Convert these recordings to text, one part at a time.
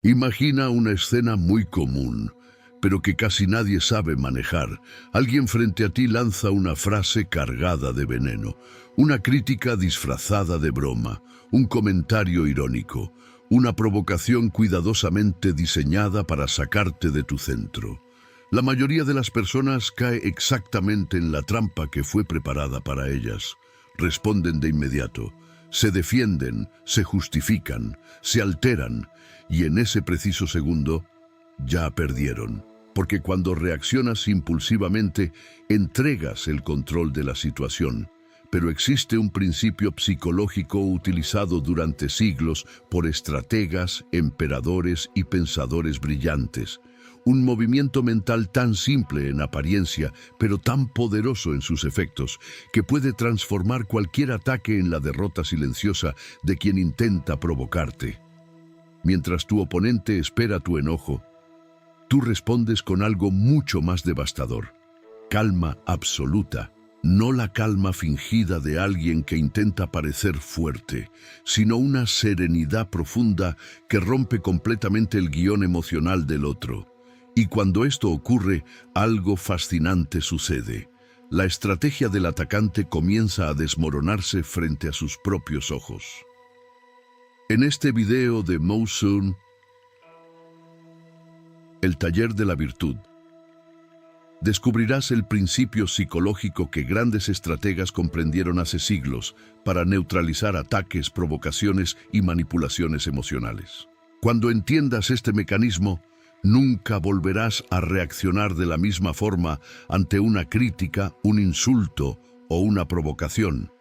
Imagina una escena muy común, pero que casi nadie sabe manejar. Alguien frente a ti lanza una frase cargada de veneno, una crítica disfrazada de broma, un comentario irónico, una provocación cuidadosamente diseñada para sacarte de tu centro. La mayoría de las personas cae exactamente en la trampa que fue preparada para ellas. Responden de inmediato, se defienden, se justifican, se alteran, y en ese preciso segundo ya perdieron. Porque cuando reaccionas impulsivamente, entregas el control de la situación. Pero existe un principio psicológico utilizado durante siglos por estrategas, emperadores y pensadores brillantes. Un movimiento mental tan simple en apariencia, pero tan poderoso en sus efectos, que puede transformar cualquier ataque en la derrota silenciosa de quien intenta provocarte. Mientras tu oponente espera tu enojo, tú respondes con algo mucho más devastador: calma absoluta. No la calma fingida de alguien que intenta parecer fuerte, sino una serenidad profunda que rompe completamente el guión emocional del otro. Y cuando esto ocurre, algo fascinante sucede. La estrategia del atacante comienza a desmoronarse frente a sus propios ojos. En este video de Mosun, el taller de la virtud, descubrirás el principio psicológico que grandes estrategas comprendieron hace siglos para neutralizar ataques, provocaciones y manipulaciones emocionales. Cuando entiendas este mecanismo, nunca volverás a reaccionar de la misma forma ante una crítica, un insulto o una provocación.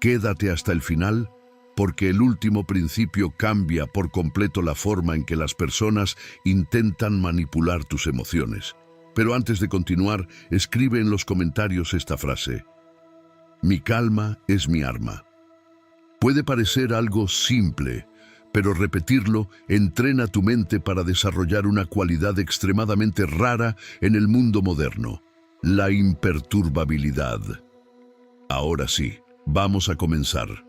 Quédate hasta el final, porque el último principio cambia por completo la forma en que las personas intentan manipular tus emociones. Pero antes de continuar, escribe en los comentarios esta frase: mi calma es mi arma. Puede parecer algo simple, pero repetirlo entrena tu mente para desarrollar una cualidad extremadamente rara en el mundo moderno: la imperturbabilidad. Ahora sí, vamos a comenzar.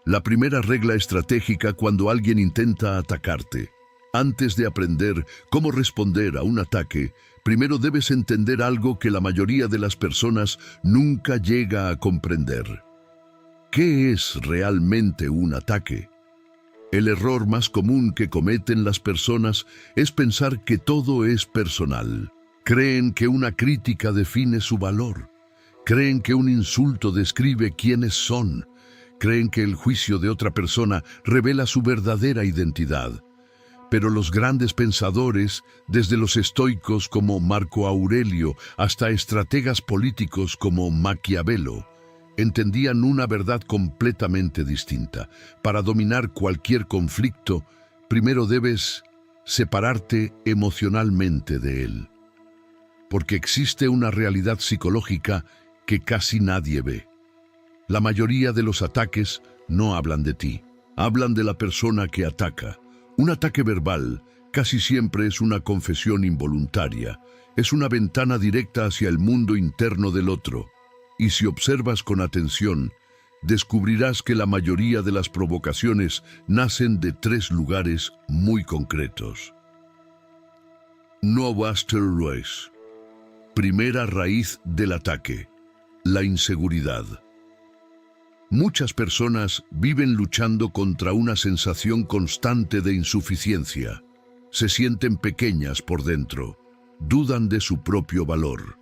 La primera regla estratégica cuando alguien intenta atacarte. Antes de aprender cómo responder a un ataque, primero debes entender algo que la mayoría de las personas nunca llega a comprender. ¿Qué es realmente un ataque? El error más común que cometen las personas es pensar que todo es personal. Creen que una crítica define su valor. Creen que un insulto describe quiénes son. Creen que el juicio de otra persona revela su verdadera identidad. Pero los grandes pensadores, desde los estoicos como Marco Aurelio hasta estrategas políticos como Maquiavelo, entendían una verdad completamente distinta. Para dominar cualquier conflicto, primero debes separarte emocionalmente de él. Porque existe una realidad psicológica que casi nadie ve. La mayoría de los ataques no hablan de ti, hablan de la persona que ataca. Un ataque verbal casi siempre es una confesión involuntaria, es una ventana directa hacia el mundo interno del otro. Y si observas con atención, descubrirás que la mayoría de las provocaciones nacen de tres lugares muy concretos. Novaster Royce. Primera raíz del ataque: la inseguridad. Muchas personas viven luchando contra una sensación constante de insuficiencia. Se sienten pequeñas por dentro, dudan de su propio valor.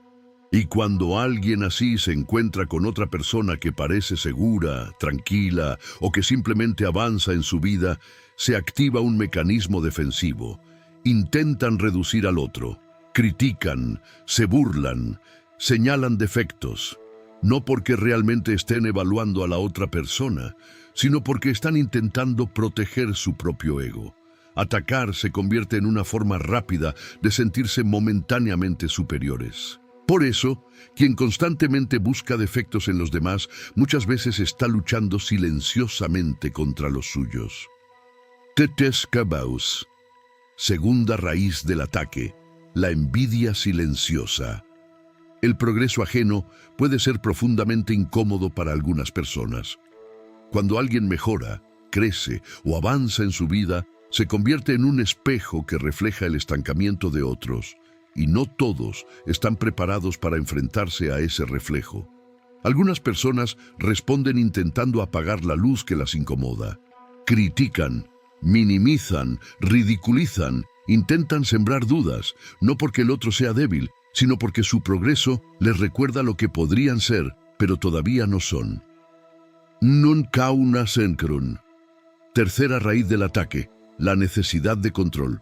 Y cuando alguien así se encuentra con otra persona que parece segura, tranquila o que simplemente avanza en su vida, se activa un mecanismo defensivo. Intentan reducir al otro, critican, se burlan, señalan defectos. No porque realmente estén evaluando a la otra persona, sino porque están intentando proteger su propio ego. Atacar se convierte en una forma rápida de sentirse momentáneamente superiores. Por eso, quien constantemente busca defectos en los demás, muchas veces está luchando silenciosamente contra los suyos. Tetescabaus. Segunda raíz del ataque: la envidia silenciosa. El progreso ajeno puede ser profundamente incómodo para algunas personas. Cuando alguien mejora, crece o avanza en su vida se convierte en un espejo que refleja el estancamiento de otros, y no todos están preparados para enfrentarse a ese reflejo. Algunas personas responden intentando apagar la luz que las incomoda. Critican, minimizan, ridiculizan, intentan sembrar dudas, no porque el otro sea débil, sino porque su progreso les recuerda lo que podrían ser, pero todavía no son. Nun kauna senkrun. Tercera raíz del ataque, la necesidad de control.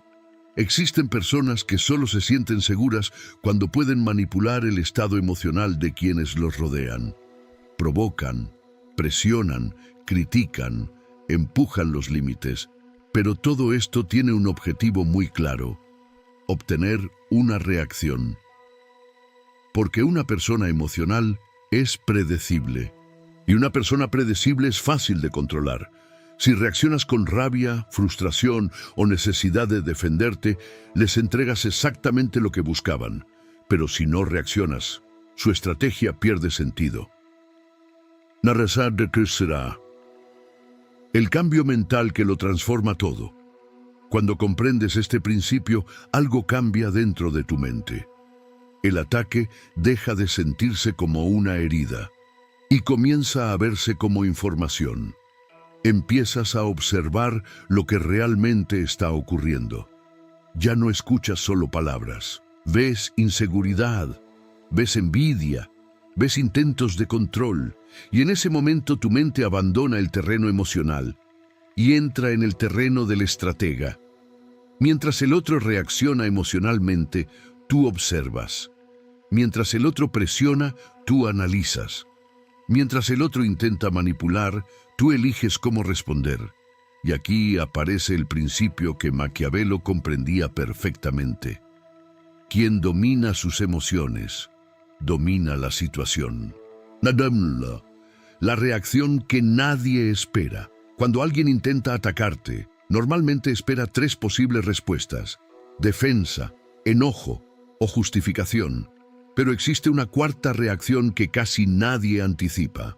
Existen personas que solo se sienten seguras cuando pueden manipular el estado emocional de quienes los rodean. Provocan, presionan, critican, empujan los límites, pero todo esto tiene un objetivo muy claro: obtener una reacción. Porque una persona emocional es predecible, y una persona predecible es fácil de controlar. Si reaccionas con rabia, frustración o necesidad de defenderte, les entregas exactamente lo que buscaban. Pero si no reaccionas, su estrategia pierde sentido. Narrasar de crecerá. El cambio mental que lo transforma todo. Cuando comprendes este principio, algo cambia dentro de tu mente. El ataque deja de sentirse como una herida y comienza a verse como información. Empiezas a observar lo que realmente está ocurriendo. Ya no escuchas solo palabras. Ves inseguridad, ves envidia, ves intentos de control, y en ese momento tu mente abandona el terreno emocional y entra en el terreno del estratega. Mientras el otro reacciona emocionalmente, tú observas. Mientras el otro presiona, tú analizas. Mientras el otro intenta manipular, tú eliges cómo responder. Y aquí aparece el principio que Maquiavelo comprendía perfectamente. Quien domina sus emociones, domina la situación. La reacción que nadie espera. Cuando alguien intenta atacarte, normalmente espera 3 posibles respuestas: defensa, enojo o justificación. Pero existe una cuarta reacción que casi nadie anticipa: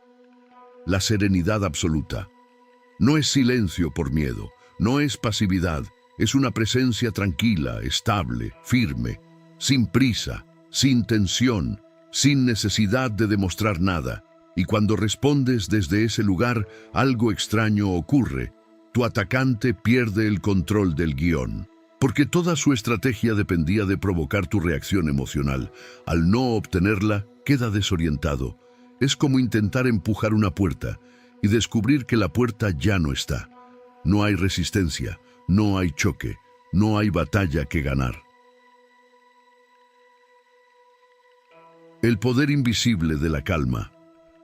la serenidad absoluta. No es silencio por miedo, no es pasividad, es una presencia tranquila, estable, firme, sin prisa, sin tensión, sin necesidad de demostrar nada. Y cuando respondes desde ese lugar, algo extraño ocurre. Tu atacante pierde el control del guión. Porque toda su estrategia dependía de provocar tu reacción emocional. Al no obtenerla, queda desorientado. Es como intentar empujar una puerta y descubrir que la puerta ya no está. No hay resistencia, no hay choque, no hay batalla que ganar. El poder invisible de la calma.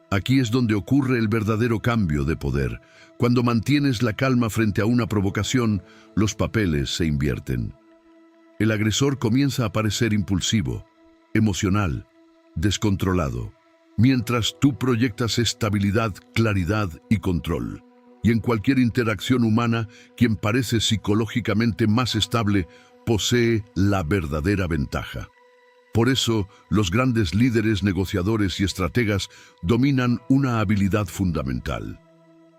Aquí es donde ocurre el verdadero cambio de poder. Cuando mantienes la calma frente a una provocación, los papeles se invierten. El agresor comienza a parecer impulsivo, emocional, descontrolado, mientras tú proyectas estabilidad, claridad y control. Y en cualquier interacción humana, quien parece psicológicamente más estable posee la verdadera ventaja. Por eso, los grandes líderes, negociadores y estrategas dominan una habilidad fundamental: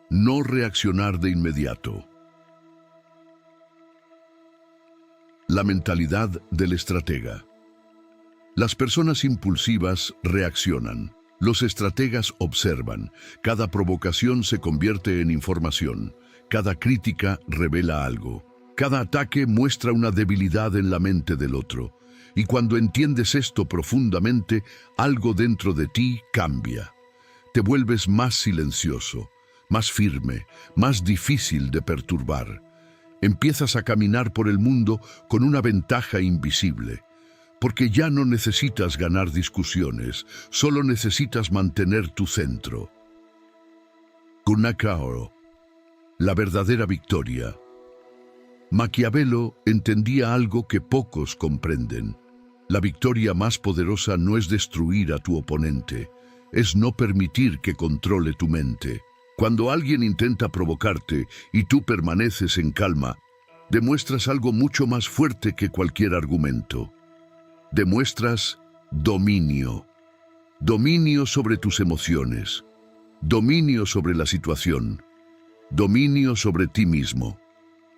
no reaccionar de inmediato. La mentalidad del estratega. Las personas impulsivas reaccionan. Los estrategas observan. Cada provocación se convierte en información. Cada crítica revela algo. Cada ataque muestra una debilidad en la mente del otro. Y cuando entiendes esto profundamente, algo dentro de ti cambia. Te vuelves más silencioso, más firme, más difícil de perturbar. Empiezas a caminar por el mundo con una ventaja invisible, porque ya no necesitas ganar discusiones, solo necesitas mantener tu centro. Kunakao, la verdadera victoria. Maquiavelo entendía algo que pocos comprenden. La victoria más poderosa no es destruir a tu oponente, es no permitir que controle tu mente. Cuando alguien intenta provocarte y tú permaneces en calma, demuestras algo mucho más fuerte que cualquier argumento. Demuestras dominio. Dominio sobre tus emociones. Dominio sobre la situación. dominio sobre ti mismo.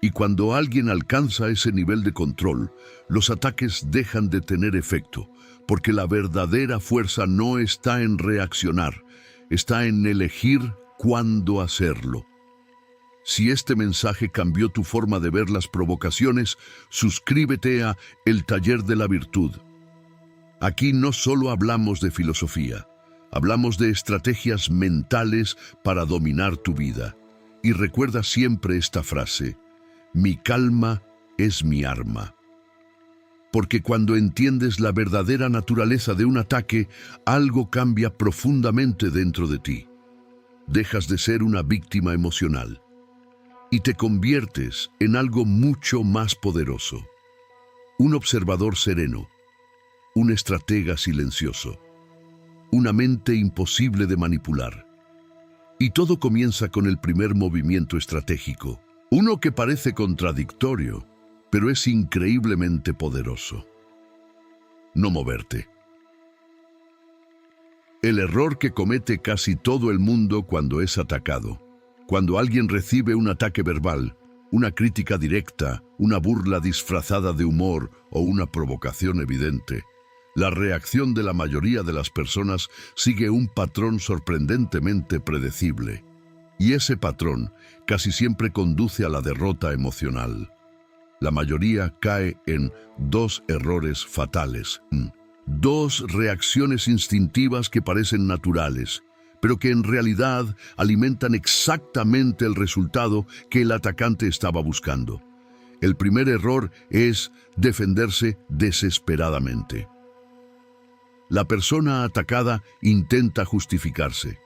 Y cuando alguien alcanza ese nivel de control, los ataques dejan de tener efecto, porque la verdadera fuerza no está en reaccionar, está en elegir cuándo hacerlo. Si este mensaje cambió tu forma de ver las provocaciones, suscríbete a El Taller de la Virtud. Aquí no solo hablamos de filosofía, hablamos de estrategias mentales para dominar tu vida. Y recuerda siempre esta frase: mi calma es mi arma. Porque cuando entiendes la verdadera naturaleza de un ataque, algo cambia profundamente dentro de ti. Dejas de ser una víctima emocional y te conviertes en algo mucho más poderoso. Un observador sereno, un estratega silencioso, una mente imposible de manipular. Y todo comienza con el primer movimiento estratégico, uno que parece contradictorio, pero es increíblemente poderoso. No moverte. El error que comete casi todo el mundo cuando es atacado. Cuando alguien recibe un ataque verbal, una crítica directa, una burla disfrazada de humor o una provocación evidente, la reacción de la mayoría de las personas sigue un patrón sorprendentemente predecible. Y ese patrón casi siempre conduce a la derrota emocional. La mayoría cae en dos errores fatales. Dos reacciones instintivas que parecen naturales, pero que en realidad alimentan exactamente el resultado que el atacante estaba buscando. El primer error es defenderse desesperadamente. La persona atacada intenta justificarse,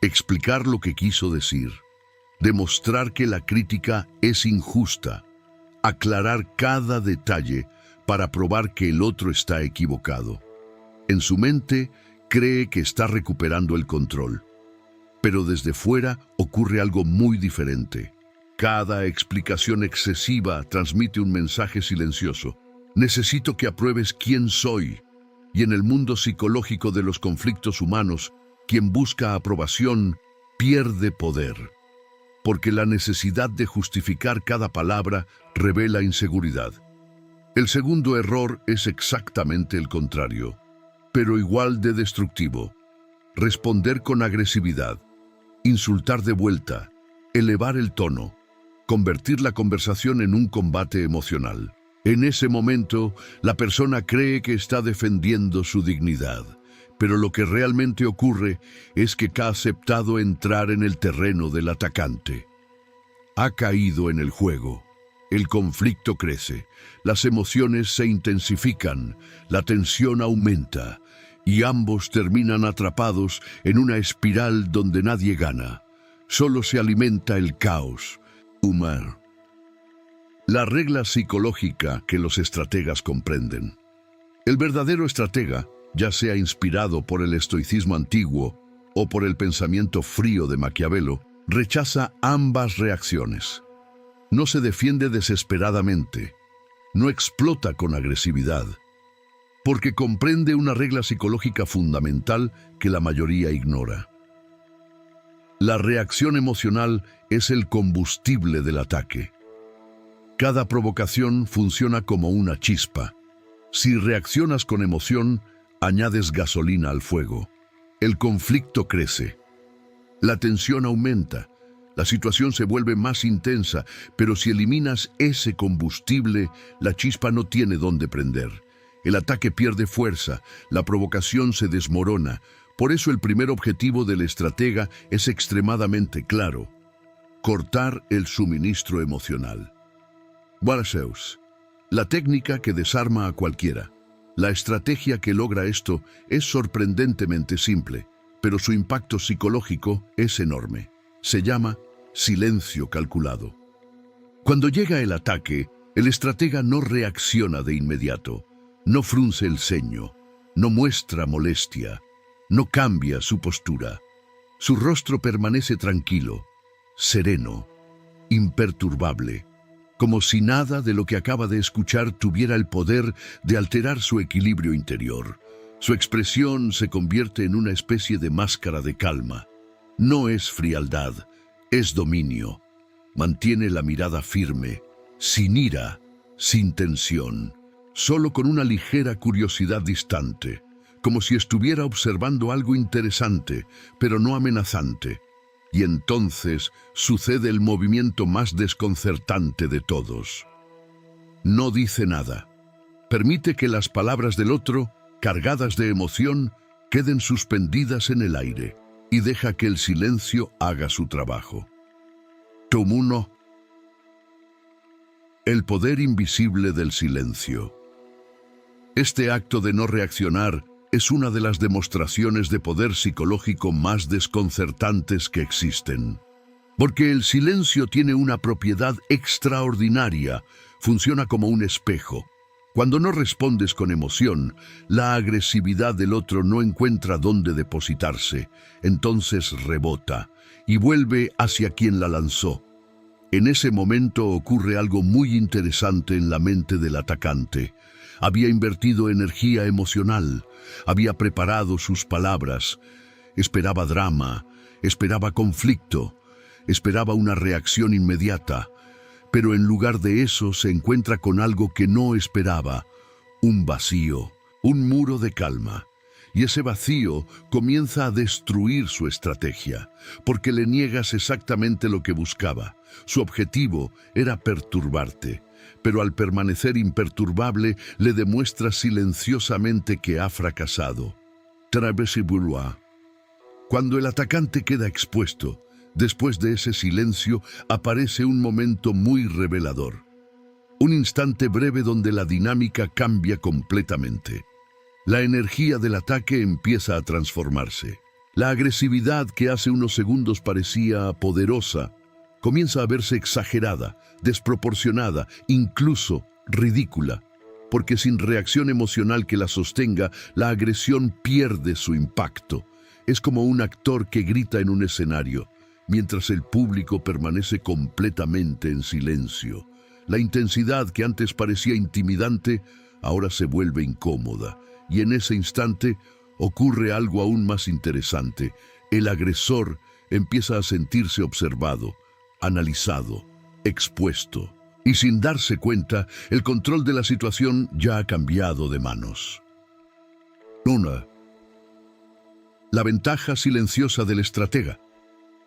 explicar lo que quiso decir, demostrar que la crítica es injusta, aclarar cada detalle para probar que el otro está equivocado. En su mente, cree que está recuperando el control, pero desde fuera ocurre algo muy diferente. Cada explicación excesiva transmite un mensaje silencioso: necesito que apruebes quién soy. Y en el mundo psicológico de los conflictos humanos, quien busca aprobación pierde poder, porque la necesidad de justificar cada palabra revela inseguridad. El segundo error es exactamente el contrario, pero igual de destructivo: responder con agresividad, insultar de vuelta, elevar el tono, convertir la conversación en un combate emocional. En ese momento, la persona cree que está defendiendo su dignidad, pero lo que realmente ocurre es que ha aceptado entrar en el terreno del atacante. Ha caído en el juego. El conflicto crece, las emociones se intensifican, la tensión aumenta, y ambos terminan atrapados en una espiral donde nadie gana. Solo se alimenta el caos humano. La regla psicológica que los estrategas comprenden. El verdadero estratega, ya sea inspirado por el estoicismo antiguo o por el pensamiento frío de Maquiavelo, rechaza ambas reacciones. No se defiende desesperadamente, no explota con agresividad, porque comprende una regla psicológica fundamental que la mayoría ignora. La reacción emocional es el combustible del ataque. Cada provocación funciona como una chispa. Si reaccionas con emoción, añades gasolina al fuego. El conflicto crece. La tensión aumenta. La situación se vuelve más intensa, pero si eliminas ese combustible, la chispa no tiene dónde prender. El ataque pierde fuerza, la provocación se desmorona. Por eso el primer objetivo del estratega es extremadamente claro: cortar el suministro emocional. Balceus, la técnica que desarma a cualquiera. La estrategia que logra esto es sorprendentemente simple, pero su impacto psicológico es enorme. Se llama silencio calculado. Cuando llega el ataque, el estratega no reacciona de inmediato, no frunce el ceño, no muestra molestia, no cambia su postura. Su rostro permanece tranquilo, sereno, imperturbable, como si nada de lo que acaba de escuchar tuviera el poder de alterar su equilibrio interior. Su expresión se convierte en una especie de máscara de calma. No es frialdad, es dominio. Mantiene la mirada firme, sin ira, sin tensión, solo con una ligera curiosidad distante, como si estuviera observando algo interesante, pero no amenazante. Y entonces sucede el movimiento más desconcertante de todos. No dice nada. Permite que las palabras del otro, cargadas de emoción, queden suspendidas en el aire y deja que el silencio haga su trabajo. Tomo 1. El poder invisible del silencio. Este acto de no reaccionar es una de las demostraciones de poder psicológico más desconcertantes que existen. Porque el silencio tiene una propiedad extraordinaria, funciona como un espejo. Cuando no respondes con emoción, la agresividad del otro no encuentra dónde depositarse, entonces rebota y vuelve hacia quien la lanzó. En ese momento ocurre algo muy interesante en la mente del atacante. Había invertido energía emocional, había preparado sus palabras, esperaba drama, esperaba conflicto, esperaba una reacción inmediata. Pero en lugar de eso se encuentra con algo que no esperaba, un vacío, un muro de calma. Y ese vacío comienza a destruir su estrategia, porque le niegas exactamente lo que buscaba. Su objetivo era perturbarte, pero al permanecer imperturbable le demuestra silenciosamente que ha fracasado. Travesiboulois. Cuando el atacante queda expuesto, después de ese silencio aparece un momento muy revelador. Un instante breve donde la dinámica cambia completamente. La energía del ataque empieza a transformarse. La agresividad que hace unos segundos parecía poderosa, comienza a verse exagerada, desproporcionada, incluso ridícula. Porque sin reacción emocional que la sostenga, la agresión pierde su impacto. Es como un actor que grita en un escenario, mientras el público permanece completamente en silencio. La intensidad que antes parecía intimidante, ahora se vuelve incómoda, y en ese instante ocurre algo aún más interesante. El agresor empieza a sentirse observado, analizado, expuesto, y sin darse cuenta, el control de la situación ya ha cambiado de manos. 1. La ventaja silenciosa del estratega.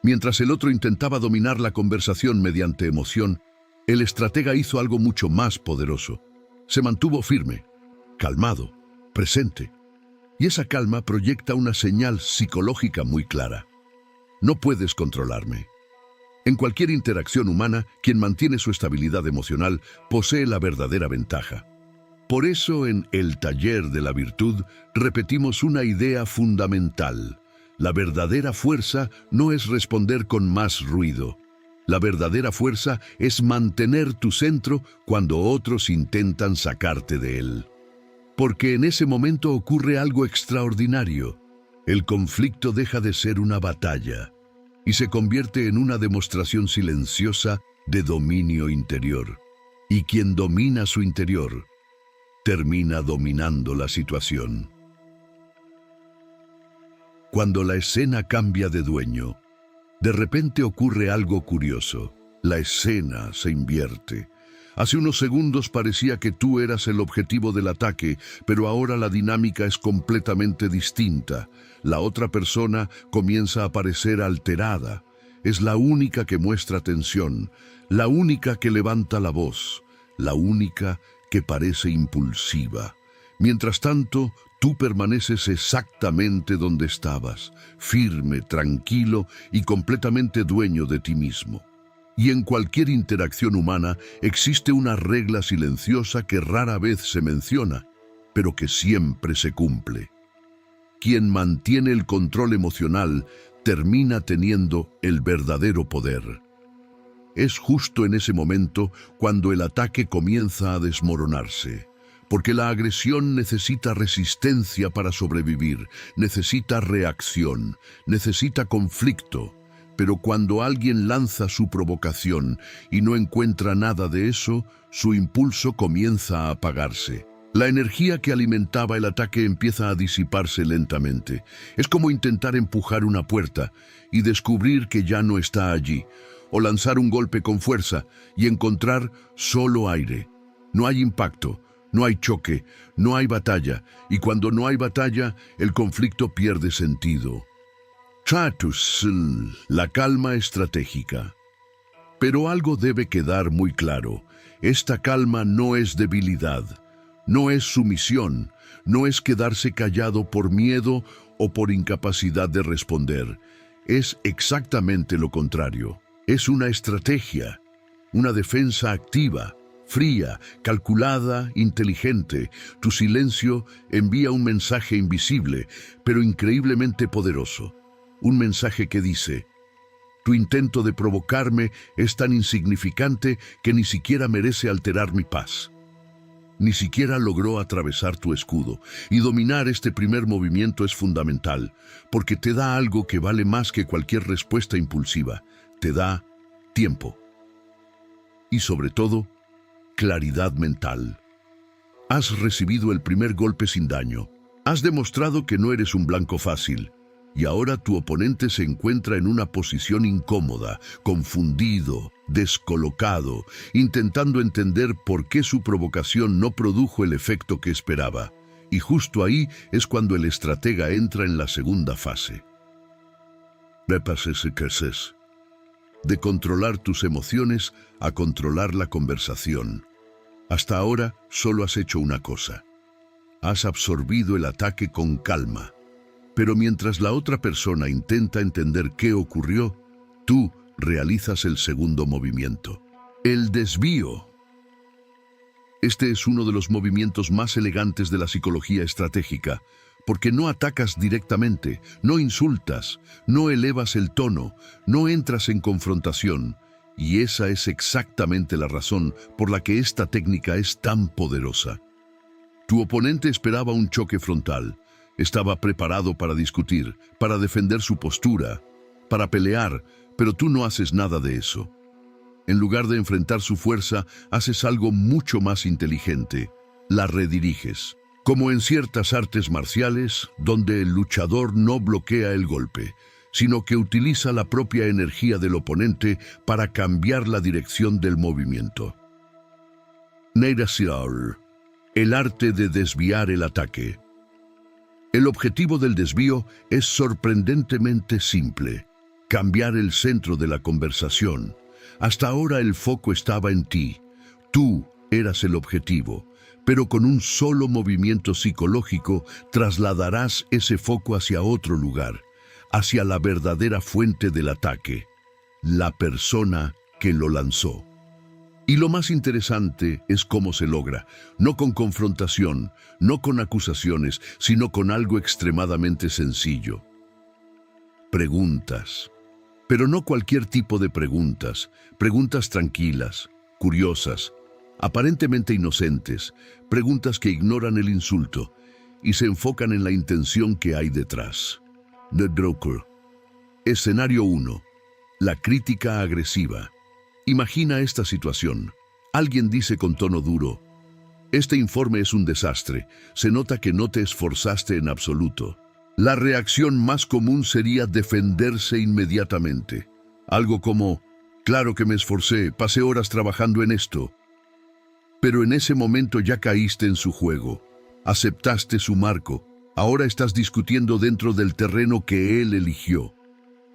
Mientras el otro intentaba dominar la conversación mediante emoción, el estratega hizo algo mucho más poderoso. Se mantuvo firme, calmado, presente. Y esa calma proyecta una señal psicológica muy clara. No puedes controlarme. En cualquier interacción humana, quien mantiene su estabilidad emocional posee la verdadera ventaja. Por eso en El Taller de la Virtud repetimos una idea fundamental. La verdadera fuerza no es responder con más ruido. La verdadera fuerza es mantener tu centro cuando otros intentan sacarte de él. Porque en ese momento ocurre algo extraordinario. El conflicto deja de ser una batalla y se convierte en una demostración silenciosa de dominio interior. Y quien domina su interior termina dominando la situación. Cuando la escena cambia de dueño, de repente ocurre algo curioso. La escena se invierte. Hace unos segundos parecía que tú eras el objetivo del ataque, pero ahora la dinámica es completamente distinta. La otra persona comienza a parecer alterada. Es la única que muestra tensión, la única que levanta la voz, la única que parece impulsiva. Mientras tanto, tú permaneces exactamente donde estabas, firme, tranquilo y completamente dueño de ti mismo. Y en cualquier interacción humana existe una regla silenciosa que rara vez se menciona, pero que siempre se cumple. Quien mantiene el control emocional termina teniendo el verdadero poder. Es justo en ese momento cuando el ataque comienza a desmoronarse. Porque la agresión necesita resistencia para sobrevivir, necesita reacción, necesita conflicto. Pero cuando alguien lanza su provocación y no encuentra nada de eso, su impulso comienza a apagarse. La energía que alimentaba el ataque empieza a disiparse lentamente. Es como intentar empujar una puerta y descubrir que ya no está allí, o lanzar un golpe con fuerza y encontrar solo aire. No hay impacto, no hay choque, no hay batalla, y cuando no hay batalla, el conflicto pierde sentido. Tratus, la calma estratégica. Pero algo debe quedar muy claro. Esta calma no es debilidad. No es sumisión, no es quedarse callado por miedo o por incapacidad de responder. Es exactamente lo contrario. Es una estrategia, una defensa activa, fría, calculada, inteligente. Tu silencio envía un mensaje invisible, pero increíblemente poderoso. Un mensaje que dice: tu intento de provocarme es tan insignificante que ni siquiera merece alterar mi paz. Ni siquiera logró atravesar tu escudo, y dominar este primer movimiento es fundamental, porque te da algo que vale más que cualquier respuesta impulsiva. Te da tiempo. Y sobre todo, claridad mental. Has recibido el primer golpe sin daño. Has demostrado que no eres un blanco fácil. Y ahora tu oponente se encuentra en una posición incómoda, confundido, descolocado, intentando entender por qué su provocación no produjo el efecto que esperaba. Y justo ahí es cuando el estratega entra en la segunda fase. De controlar tus emociones a controlar la conversación. Hasta ahora solo has hecho una cosa. Has absorbido el ataque con calma. Pero mientras la otra persona intenta entender qué ocurrió, tú realizas el segundo movimiento. El desvío. Este es uno de los movimientos más elegantes de la psicología estratégica, porque no atacas directamente, no insultas, no elevas el tono, no entras en confrontación, y esa es exactamente la razón por la que esta técnica es tan poderosa. Tu oponente esperaba un choque frontal. Estaba preparado para discutir, para defender su postura, para pelear, pero tú no haces nada de eso. En lugar de enfrentar su fuerza, haces algo mucho más inteligente. La rediriges. Como en ciertas artes marciales, donde el luchador no bloquea el golpe, sino que utiliza la propia energía del oponente para cambiar la dirección del movimiento. Neirasiar, el arte de desviar el ataque. El objetivo del desvío es sorprendentemente simple: cambiar el centro de la conversación. Hasta ahora el foco estaba en ti. Tú eras el objetivo, pero con un solo movimiento psicológico trasladarás ese foco hacia otro lugar, hacia la verdadera fuente del ataque, la persona que lo lanzó. Y lo más interesante es cómo se logra, no con confrontación, no con acusaciones, sino con algo extremadamente sencillo. Preguntas. Pero no cualquier tipo de preguntas, preguntas tranquilas, curiosas, aparentemente inocentes, preguntas que ignoran el insulto y se enfocan en la intención que hay detrás. The Broker. Escenario 1. La crítica agresiva. Imagina esta situación. Alguien dice con tono duro: este informe es un desastre, se nota que no te esforzaste en absoluto. La reacción más común sería defenderse inmediatamente. Algo como: claro que me esforcé, pasé horas trabajando en esto. Pero en ese momento ya caíste en su juego, aceptaste su marco, ahora estás discutiendo dentro del terreno que él eligió.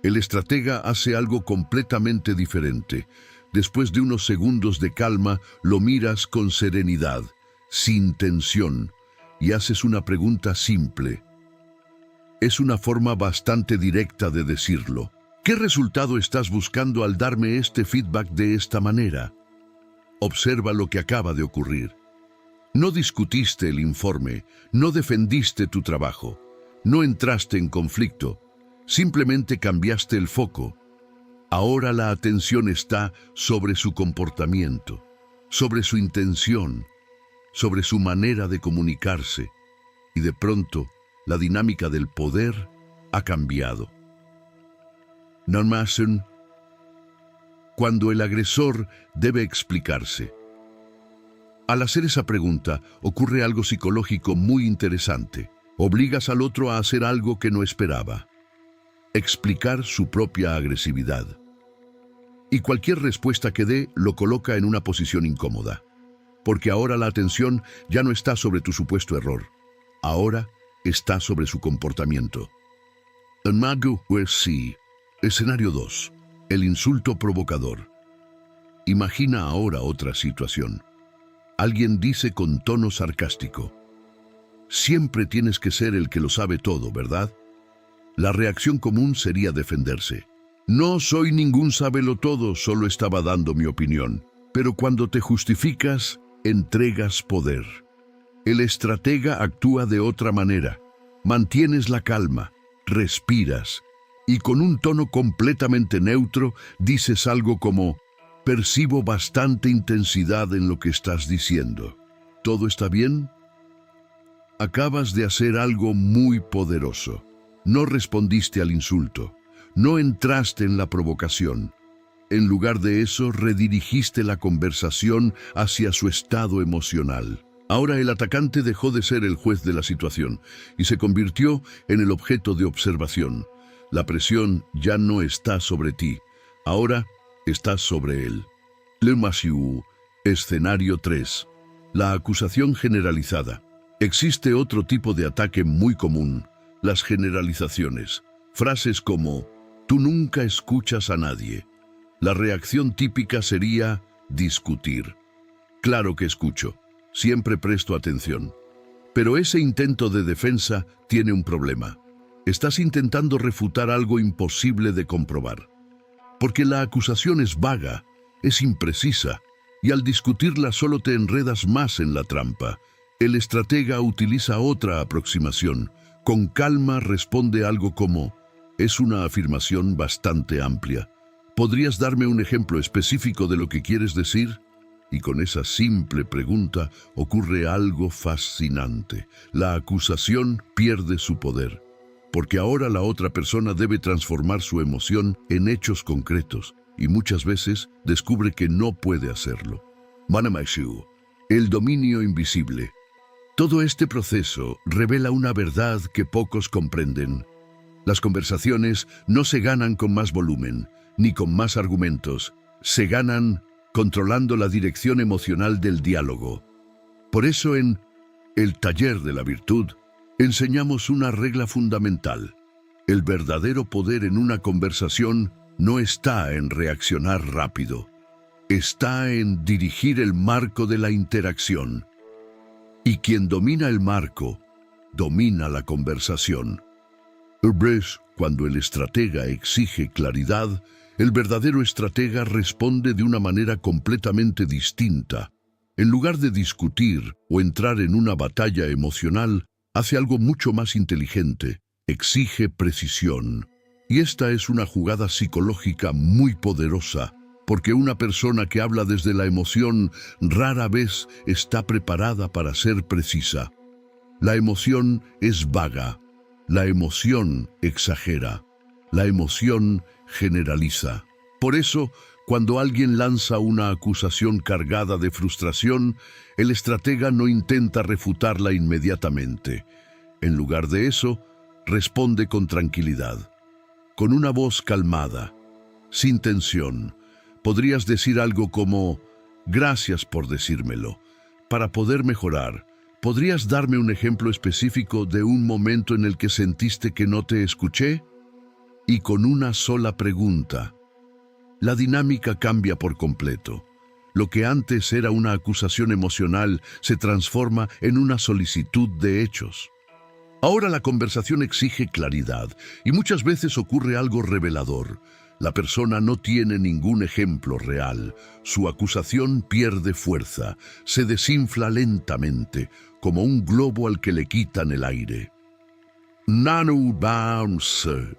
El estratega hace algo completamente diferente. Después de unos segundos de calma, lo miras con serenidad, sin tensión, y haces una pregunta simple. Es una forma bastante directa de decirlo. ¿Qué resultado estás buscando al darme este feedback de esta manera? Observa lo que acaba de ocurrir. No discutiste el informe, no defendiste tu trabajo, no entraste en conflicto, simplemente cambiaste el foco. Ahora la atención está sobre su comportamiento, sobre su intención, sobre su manera de comunicarse, y de pronto la dinámica del poder ha cambiado. Cuando el agresor debe explicarse. Al hacer esa pregunta, ocurre algo psicológico muy interesante. Obligas al otro a hacer algo que no esperaba. Explicar su propia agresividad. Y cualquier respuesta que dé lo coloca en una posición incómoda. Porque ahora la atención ya no está sobre tu supuesto error. Ahora está sobre su comportamiento. En Mago sí. Escenario 2. El insulto provocador. Imagina ahora otra situación. Alguien dice con tono sarcástico: siempre tienes que ser el que lo sabe todo, ¿verdad? La reacción común sería defenderse. No soy ningún sabelotodo, solo estaba dando mi opinión. Pero cuando te justificas, entregas poder. El estratega actúa de otra manera. Mantienes la calma, respiras, y con un tono completamente neutro dices algo como: percibo bastante intensidad en lo que estás diciendo. ¿Todo está bien? Acabas de hacer algo muy poderoso. No respondiste al insulto. No entraste en la provocación. En lugar de eso, redirigiste la conversación hacia su estado emocional. Ahora el atacante dejó de ser el juez de la situación y se convirtió en el objeto de observación. La presión ya no está sobre ti. Ahora está sobre él. Le Massieu, escenario 3. La acusación generalizada. Existe otro tipo de ataque muy común: las generalizaciones. Frases como: tú nunca escuchas a nadie. La reacción típica sería discutir. Claro que escucho. Siempre presto atención. Pero ese intento de defensa tiene un problema. Estás intentando refutar algo imposible de comprobar. Porque la acusación es vaga, es imprecisa, y al discutirla solo te enredas más en la trampa. El estratega utiliza otra aproximación. Con calma responde algo como: es una afirmación bastante amplia. ¿Podrías darme un ejemplo específico de lo que quieres decir? Y con esa simple pregunta ocurre algo fascinante. La acusación pierde su poder, porque ahora la otra persona debe transformar su emoción en hechos concretos, y muchas veces descubre que no puede hacerlo. Manamaishu, el dominio invisible. Todo este proceso revela una verdad que pocos comprenden. Las conversaciones no se ganan con más volumen, ni con más argumentos. Se ganan controlando la dirección emocional del diálogo. Por eso en El Taller de la Virtud enseñamos una regla fundamental. El verdadero poder en una conversación no está en reaccionar rápido. Está en dirigir el marco de la interacción. Y quien domina el marco, domina la conversación. ¿Ves? Cuando el estratega exige claridad, el verdadero estratega responde de una manera completamente distinta. En lugar de discutir o entrar en una batalla emocional, hace algo mucho más inteligente: exige precisión. Y esta es una jugada psicológica muy poderosa, porque una persona que habla desde la emoción rara vez está preparada para ser precisa. La emoción es vaga. La emoción exagera. La emoción generaliza. Por eso, cuando alguien lanza una acusación cargada de frustración, el estratega no intenta refutarla inmediatamente. En lugar de eso, responde con tranquilidad, con una voz calmada, sin tensión. Podrías decir algo como: gracias por decírmelo. Para poder mejorar, ¿podrías darme un ejemplo específico de un momento en el que sentiste que no te escuché? Y con una sola pregunta, la dinámica cambia por completo. Lo que antes era una acusación emocional se transforma en una solicitud de hechos. Ahora la conversación exige claridad y muchas veces ocurre algo revelador. La persona no tiene ningún ejemplo real. Su acusación pierde fuerza, se desinfla lentamente, como un globo al que le quitan el aire. Nano bounce.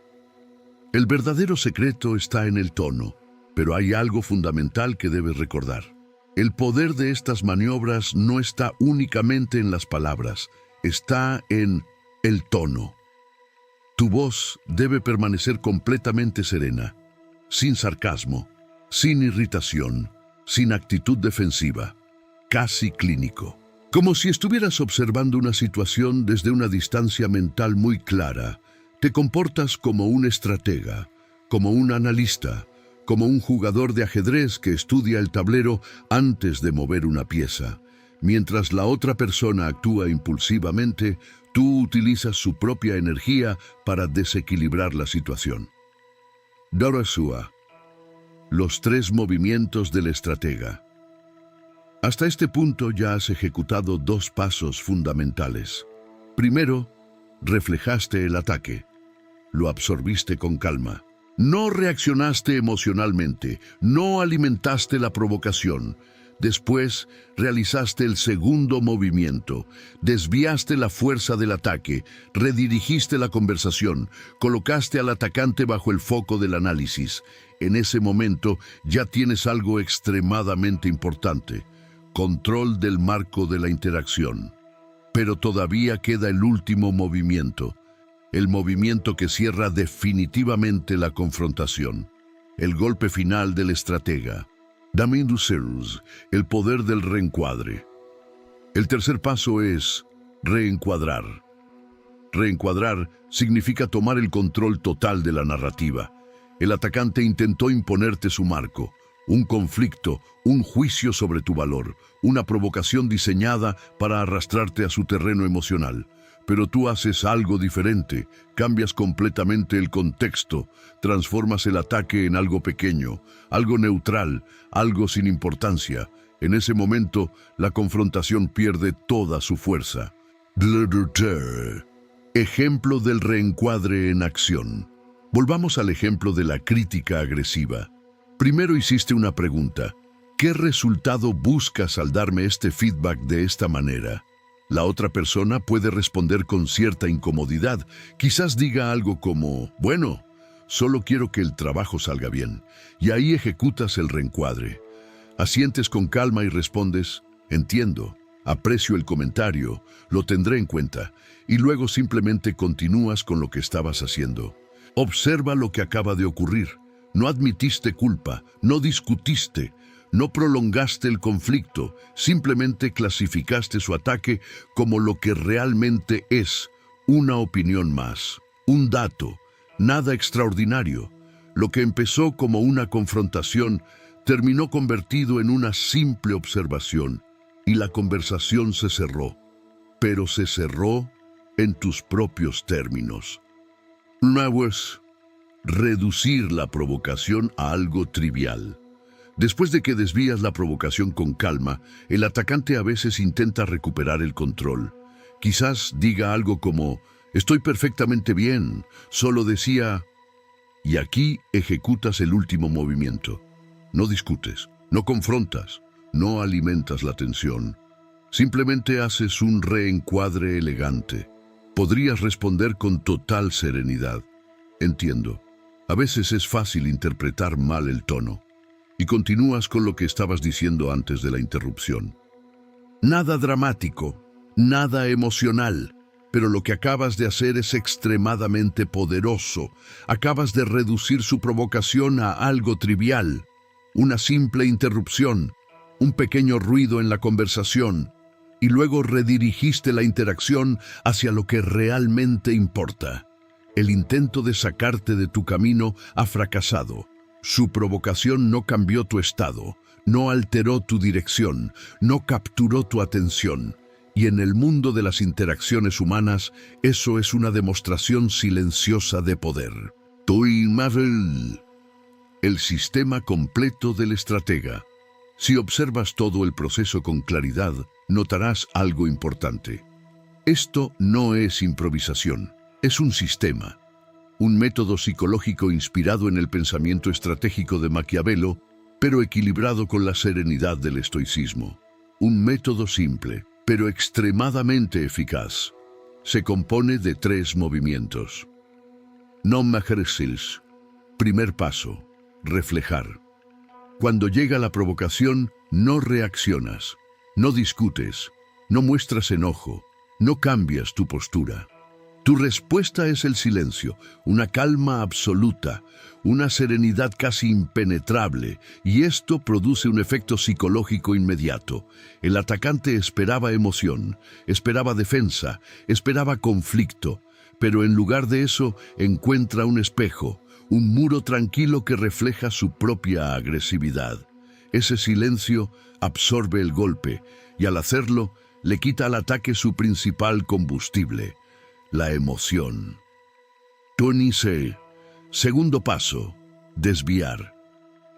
El verdadero secreto está en el tono, pero hay algo fundamental que debes recordar. El poder de estas maniobras no está únicamente en las palabras, está en el tono. Tu voz debe permanecer completamente serena, sin sarcasmo, sin irritación, sin actitud defensiva. casi clínico. Como si estuvieras observando una situación desde una distancia mental muy clara. Te comportas como un estratega, como un analista, como un jugador de ajedrez que estudia el tablero antes de mover una pieza. Mientras la otra persona actúa impulsivamente, tú utilizas su propia energía para desequilibrar la situación. Dorosua. Los 3 movimientos del estratega. Hasta este punto ya has ejecutado 2 pasos fundamentales. Primero, reflejaste el ataque. Lo absorbiste con calma. No reaccionaste emocionalmente, no alimentaste la provocación. Después, realizaste el segundo movimiento, desviaste la fuerza del ataque, redirigiste la conversación, colocaste al atacante bajo el foco del análisis. En ese momento ya tienes algo extremadamente importante: control del marco de la interacción. Pero todavía queda el último movimiento, el movimiento que cierra definitivamente la confrontación, el golpe final del estratega. Daminducerus, el poder del reencuadre. El tercer paso es reencuadrar. Reencuadrar significa tomar el control total de la narrativa. El atacante intentó imponerte su marco, un conflicto, un juicio sobre tu valor, una provocación diseñada para arrastrarte a su terreno emocional. Pero tú haces algo diferente, cambias completamente el contexto, transformas el ataque en algo pequeño, algo neutral, algo sin importancia. En ese momento, la confrontación pierde toda su fuerza. Ejemplo del reencuadre en acción. Volvamos al ejemplo de la crítica agresiva. Primero hiciste una pregunta: ¿qué resultado buscas al darme este feedback de esta manera? La otra persona puede responder con cierta incomodidad. Quizás diga algo como: bueno, solo quiero que el trabajo salga bien. Y ahí ejecutas el reencuadre. Asientes con calma y respondes: entiendo, aprecio el comentario, lo tendré en cuenta. Y luego simplemente continúas con lo que estabas haciendo. Observa lo que acaba de ocurrir. No admitiste culpa, no discutiste, no prolongaste el conflicto, simplemente clasificaste su ataque como lo que realmente es: una opinión más, un dato, nada extraordinario. Lo que empezó como una confrontación terminó convertido en una simple observación, y la conversación se cerró, pero se cerró en tus propios términos. Nuevo es reducir la provocación a algo trivial. Después de que desvías la provocación con calma, el atacante a veces intenta recuperar el control. Quizás diga algo como: estoy perfectamente bien, solo decía... Y aquí ejecutas el último movimiento. No discutes, no confrontas, no alimentas la tensión. Simplemente haces un reencuadre elegante. Podrías responder con total serenidad: entiendo. A veces es fácil interpretar mal el tono. Y continúas con lo que estabas diciendo antes de la interrupción. Nada dramático, nada emocional, pero lo que acabas de hacer es extremadamente poderoso. Acabas de reducir su provocación a algo trivial, una simple interrupción, un pequeño ruido en la conversación, y luego redirigiste la interacción hacia lo que realmente importa. El intento de sacarte de tu camino ha fracasado. Su provocación no cambió tu estado, no alteró tu dirección, no capturó tu atención. Y en el mundo de las interacciones humanas, eso es una demostración silenciosa de poder. El sistema completo del estratega. Si observas todo el proceso con claridad, notarás algo importante. Esto no es improvisación, es un sistema. Un método psicológico inspirado en el pensamiento estratégico de Maquiavelo, pero equilibrado con la serenidad del estoicismo. Un método simple, pero extremadamente eficaz. Se compone de 3 movimientos. Non ejercils. Primer paso: reflejar. Cuando llega la provocación, no reaccionas, no discutes, no muestras enojo, no cambias tu postura. Tu respuesta es el silencio, una calma absoluta, una serenidad casi impenetrable, y esto produce un efecto psicológico inmediato. El atacante esperaba emoción, esperaba defensa, esperaba conflicto, pero en lugar de eso encuentra un espejo, un muro tranquilo que refleja su propia agresividad. Ese silencio absorbe el golpe, y al hacerlo, le quita al ataque su principal combustible, la emoción. Tony C. Segundo paso, desviar.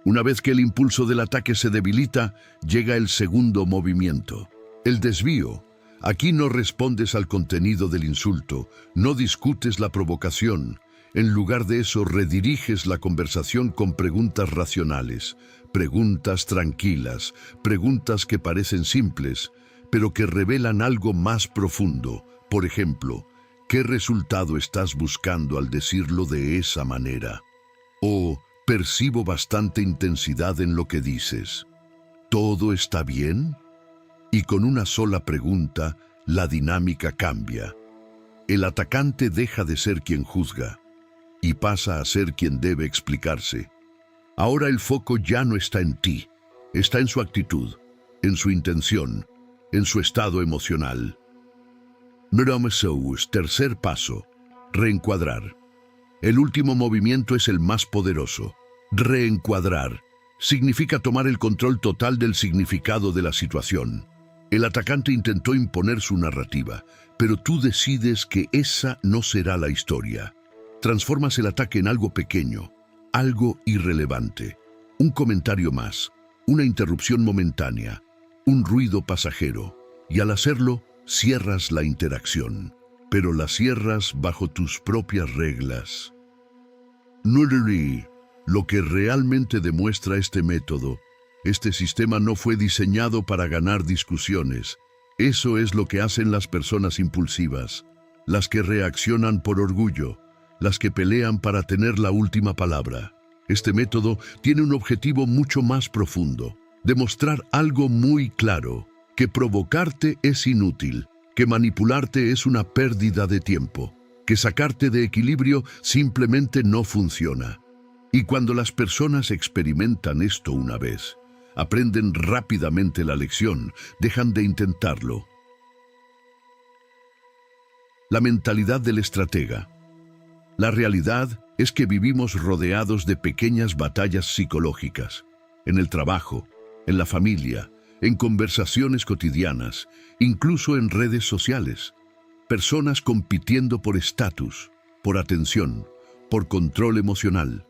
Una vez que el impulso del ataque se debilita, llega el segundo movimiento, el desvío. Aquí no respondes al contenido del insulto, no discutes la provocación. En lugar de eso, rediriges la conversación con preguntas racionales, preguntas tranquilas, preguntas que parecen simples, pero que revelan algo más profundo. Por ejemplo, ¿qué resultado estás buscando al decirlo de esa manera? O, percibo bastante intensidad en lo que dices. ¿Todo está bien? Y con una sola pregunta, la dinámica cambia. El atacante deja de ser quien juzga y pasa a ser quien debe explicarse. Ahora el foco ya no está en ti, está en su actitud, en su intención, en su estado emocional. Tercer paso, reencuadrar. El último movimiento es el más poderoso. Reencuadrar significa tomar el control total del significado de la situación. El atacante intentó imponer su narrativa, pero tú decides que esa no será la historia. Transformas el ataque en algo pequeño, algo irrelevante, un comentario más, una interrupción momentánea, un ruido pasajero, y al hacerlo, cierras la interacción, pero la cierras bajo tus propias reglas. Lo que realmente demuestra este método, este sistema no fue diseñado para ganar discusiones. Eso es lo que hacen las personas impulsivas, las que reaccionan por orgullo, las que pelean para tener la última palabra. Este método tiene un objetivo mucho más profundo, demostrar algo muy claro, que provocarte es inútil, que manipularte es una pérdida de tiempo, que sacarte de equilibrio simplemente no funciona. Y cuando las personas experimentan esto una vez, aprenden rápidamente la lección, dejan de intentarlo. La mentalidad del estratega. La realidad es que vivimos rodeados de pequeñas batallas psicológicas, en el trabajo, en la familia, en conversaciones cotidianas, incluso en redes sociales. Personas compitiendo por estatus, por atención, por control emocional.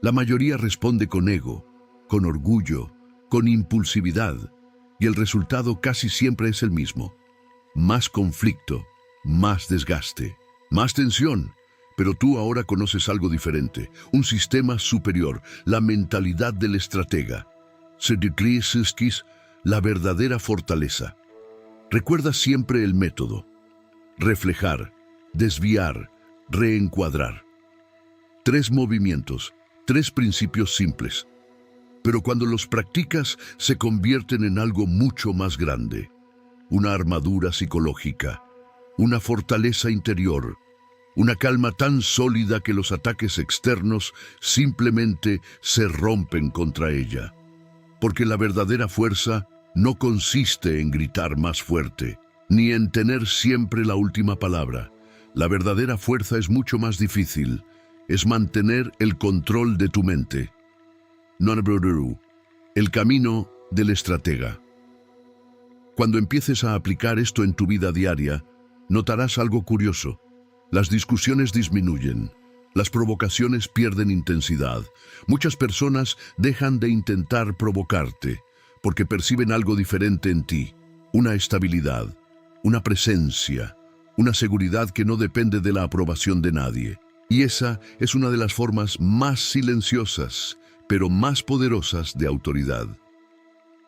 La mayoría responde con ego, con orgullo, con impulsividad, y el resultado casi siempre es el mismo. Más conflicto, más desgaste, más tensión. Pero tú ahora conoces algo diferente, un sistema superior, la mentalidad del estratega. La verdadera fortaleza. Recuerda siempre el método. Reflejar, desviar, reencuadrar. 3 movimientos, 3 principios simples. Pero cuando los practicas, se convierten en algo mucho más grande. Una armadura psicológica, una fortaleza interior, una calma tan sólida que los ataques externos simplemente se rompen contra ella. Porque la verdadera fuerza no consiste en gritar más fuerte, ni en tener siempre la última palabra. La verdadera fuerza es mucho más difícil, es mantener el control de tu mente. El camino del estratega. Cuando empieces a aplicar esto en tu vida diaria, notarás algo curioso. Las discusiones disminuyen, las provocaciones pierden intensidad. Muchas personas dejan de intentar provocarte porque perciben algo diferente en ti, una estabilidad, una presencia, una seguridad que no depende de la aprobación de nadie. Y esa es una de las formas más silenciosas, pero más poderosas de autoridad.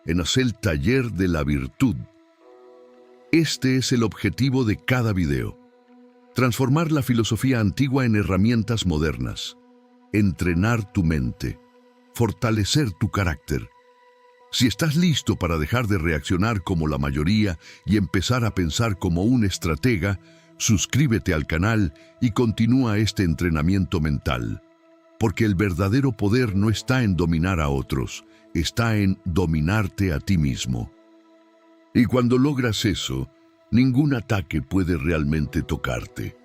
En el taller de la virtud. Este es el objetivo de cada video. Transformar la filosofía antigua en herramientas modernas. Entrenar tu mente. Fortalecer tu carácter. Si estás listo para dejar de reaccionar como la mayoría y empezar a pensar como un estratega, Suscríbete al canal y continúa este entrenamiento mental, porque el verdadero poder no está en dominar a otros, está en dominarte a ti mismo. Y cuando logras eso, ningún ataque puede realmente tocarte.